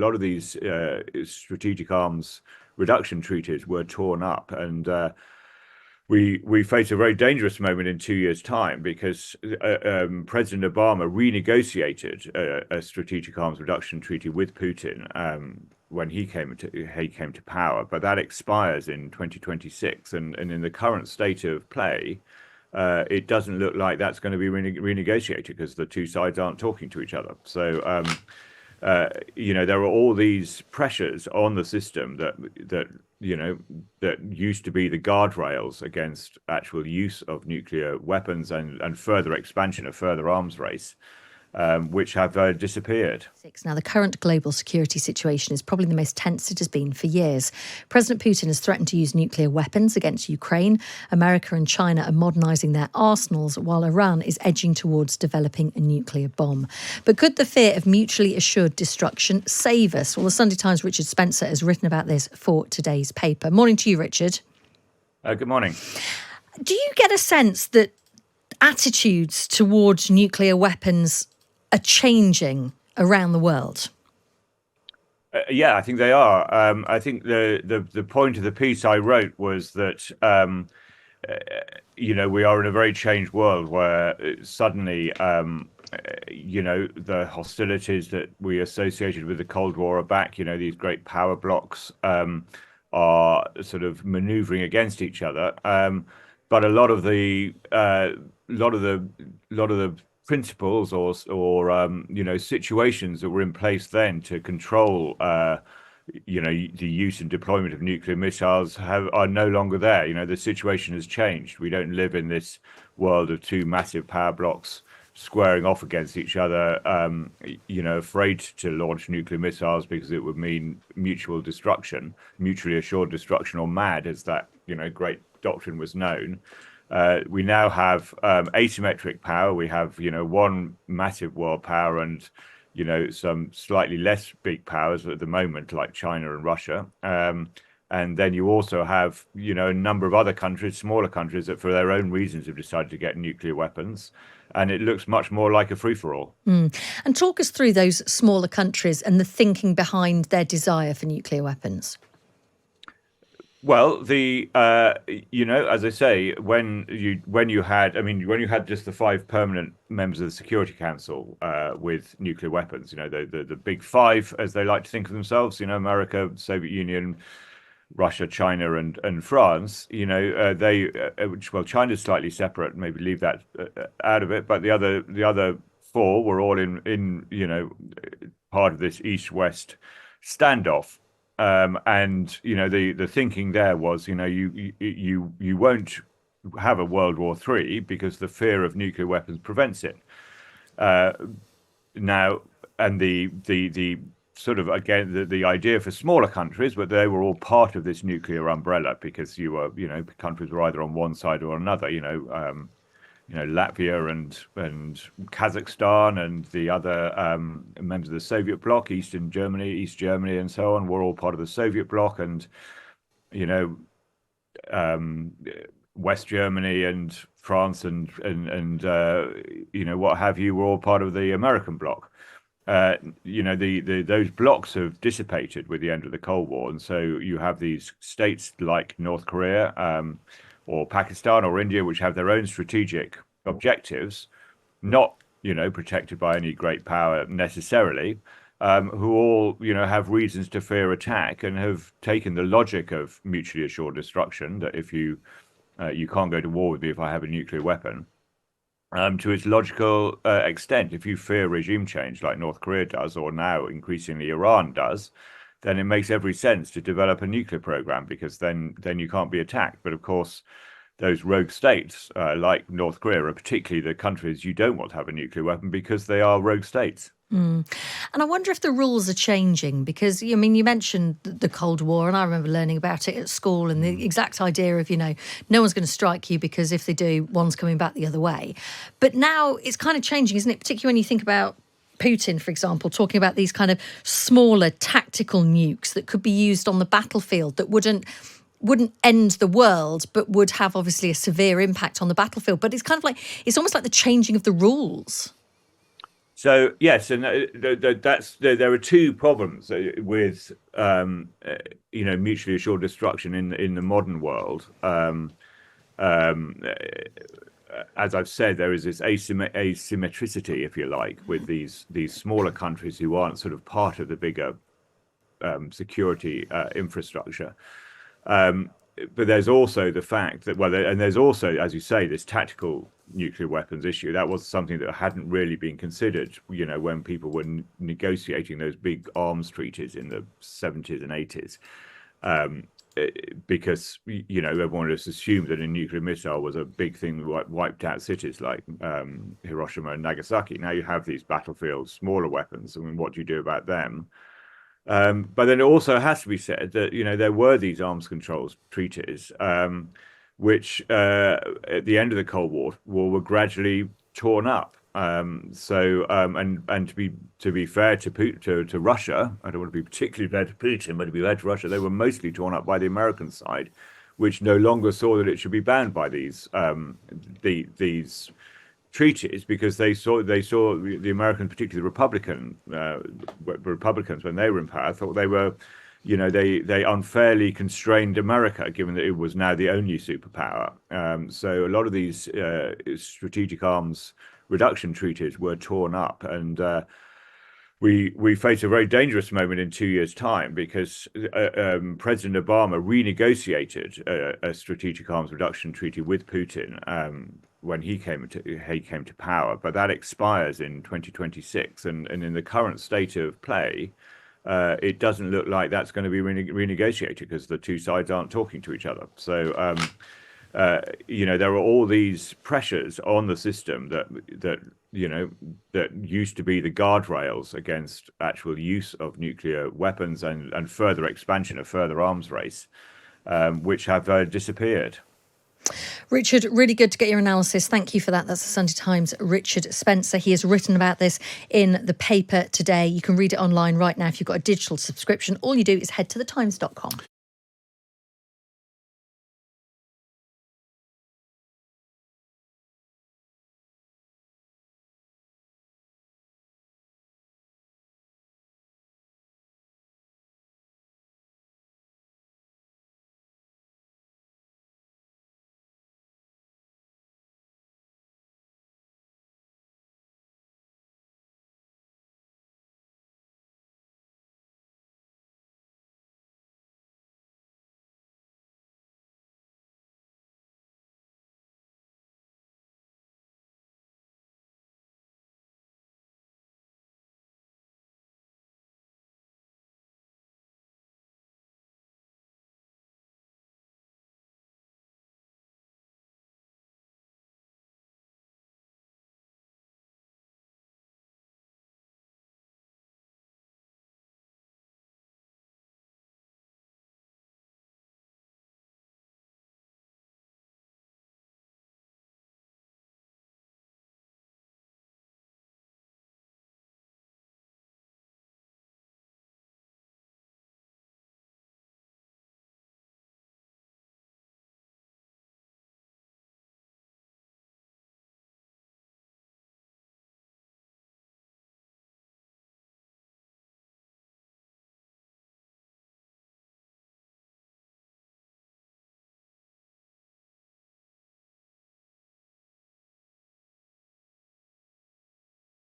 lot of these strategic arms reduction treaties were torn up, and we face a very dangerous moment in 2 years' time because President Obama renegotiated a strategic arms reduction treaty with Putin when he came to power, but that expires in 2026, and in the current state of play, it doesn't look like that's going to be renegotiated because the two sides aren't talking to each other. So there are all these pressures on the system that used to be the guardrails against actual use of nuclear weapons and further expansion of further arms race, which have disappeared. Now, the current global security situation is probably the most tense it has been for years. President Putin has threatened to use nuclear weapons against Ukraine. America and China are modernising their arsenals, while Iran is edging towards developing a nuclear bomb. But could the fear of mutually assured destruction save us? Well, the Sunday Times' Richard Spencer has written about this for today's paper. Morning to you, Richard. Good morning. Do you get a sense that attitudes towards nuclear weapons are changing around the world? Yeah, I think they are. I think the point of the piece I wrote was that we are in a very changed world where suddenly the hostilities that we associated with the Cold War are back. These great power blocs are sort of maneuvering against each other. But a lot of the principles or situations that were in place then to control the use and deployment of nuclear missiles are no longer there. The situation has changed. We don't live in this world of two massive power blocks squaring off against each other, afraid to launch nuclear missiles because it would mean mutual destruction, mutually assured destruction, or MAD, as that great doctrine was known. We now have asymmetric power. We have, one massive world power and, some slightly less big powers at the moment, like China and Russia. And then you also have, a number of other countries, smaller countries, that for their own reasons have decided to get nuclear weapons. And it looks much more like a free-for-all. And talk us through those smaller countries and the thinking behind their desire for nuclear weapons. Well, as I say, when you had just the 5 permanent members of the Security Council with nuclear weapons, the big 5, as they like to think of themselves, America, Soviet Union, Russia, China, and France, China's slightly separate, maybe leave that out of it, but the other 4 were all in part of this East-West standoff. The thinking there was, you won't have a World War III because the fear of nuclear weapons prevents it. Now, and the sort of, again, the idea for smaller countries, but they were all part of this nuclear umbrella because countries were either on one side or another. Latvia and Kazakhstan and the other members of the Soviet bloc, East Germany, and so on, were all part of the Soviet bloc, and West Germany and France and what have you were all part of the American bloc. Those blocks have dissipated with the end of the Cold War, and so you have these states like North Korea, or Pakistan or India, which have their own strategic objectives, not protected by any great power necessarily, who all have reasons to fear attack and have taken the logic of mutually assured destruction, that if you can't go to war with me if I have a nuclear weapon, to its logical extent. If you fear regime change like North Korea does, or now increasingly Iran does, then it makes every sense to develop a nuclear program, because then you can't be attacked. But of course, those rogue states like North Korea are particularly the countries you don't want to have a nuclear weapon because they are rogue states. And I wonder if the rules are changing, because, you mentioned the Cold War, and I remember learning about it at school, and the exact idea of, no one's going to strike you because if they do, one's coming back the other way. But now it's kind of changing, isn't it? Particularly when you think about Putin, for example, talking about these kind of smaller tactical nukes that could be used on the battlefield that wouldn't end the world, but would have obviously a severe impact on the battlefield. But it's kind of like, it's almost like the changing of the rules. So yes, and there are two problems with mutually assured destruction in the modern world. Um, as I've said, there is this asymmetricity, if you like, with these smaller countries who aren't sort of part of the bigger security infrastructure. Um, but there's also the fact that, well, and there's also, as you say, this tactical nuclear weapons issue. That was something that hadn't really been considered, when people were negotiating those big arms treaties in the 70s and 80s. Because, everyone just assumed that a nuclear missile was a big thing that wiped out cities like Hiroshima and Nagasaki. Now you have these battlefields, smaller weapons. I mean, what do you do about them? But then it also has to be said that there were these arms controls treaties, which at the end of the Cold War were gradually torn up. And to be fair to Russia, I don't want to be particularly fair to Putin, but to be fair to Russia, they were mostly torn up by the American side, which no longer saw that it should be bound by these treaties, because they saw the American, particularly Republicans when they were in power, thought they were, they unfairly constrained America, given that it was now the only superpower. So a lot of these strategic arms reduction treaties were torn up, and we face a very dangerous moment in 2 years' time, because President Obama renegotiated a strategic arms reduction treaty with Putin when he came to power, but that expires in 2026, and in the current state of play, it doesn't look like that's going to be renegotiated, because the two sides aren't talking to each other. So there are all these pressures on the system that used to be the guardrails against actual use of nuclear weapons and further expansion of further arms race, which have disappeared. Richard, really good to get your analysis. Thank you for that. That's the Sunday Times' Richard Spencer. He has written about this in the paper today. You can read it online right now if you've got a digital subscription. All you do is head to thetimes.com.